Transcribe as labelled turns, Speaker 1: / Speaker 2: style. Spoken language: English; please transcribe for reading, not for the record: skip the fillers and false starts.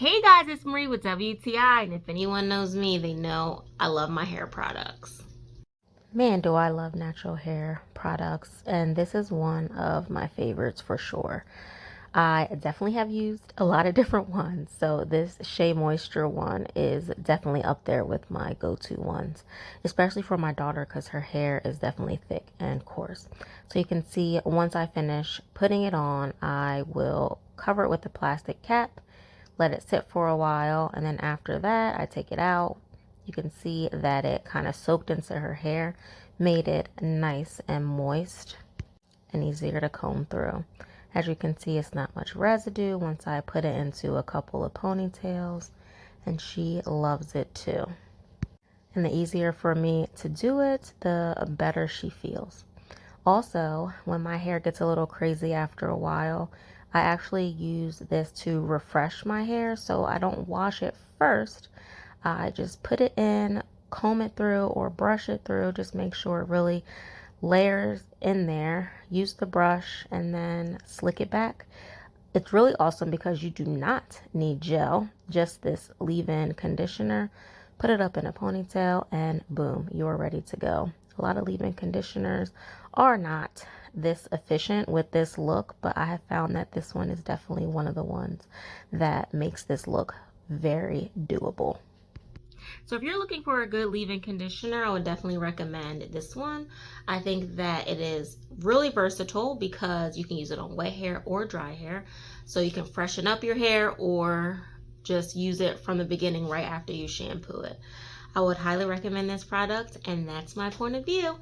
Speaker 1: Hey guys, it's Marie with WTI, and if anyone knows me, they know I love my hair products.
Speaker 2: Man, do I love natural hair products, and this is one of my favorites for sure. I definitely have used a lot of different ones, so this SheaMoisture one is definitely up there with my go-to ones, especially for my daughter because her hair is definitely thick and coarse. So you can see once I finish putting it on, I will cover it with a plastic cap, let it sit for a while, and then after that, I take it out. You can see that it kind of soaked into her hair, made it nice and moist and easier to comb through. As you can see, it's not much residue once I put it into a couple of ponytails, and she loves it too. And the easier for me to do it, the better she feels. Also, when my hair gets a little crazy after a while, I actually use this to refresh my hair, so I don't wash it first. I just put it in, comb it through, or brush it through. Just make sure it really layers in there. Use the brush and then slick it back. It's really awesome because you do not need gel, just this leave-in conditioner. Put it up in a ponytail and boom, you're ready to go. A lot of leave-in conditioners are not this efficient with this look, but I have found that this one is definitely one of the ones that makes this look very doable.
Speaker 1: So if you're looking for a good leave-in conditioner, I would definitely recommend this one. I think that it is really versatile because you can use it on wet hair or dry hair. So you can freshen up your hair or just use it from the beginning right after you shampoo it. I would highly recommend this product, and that's my point of view.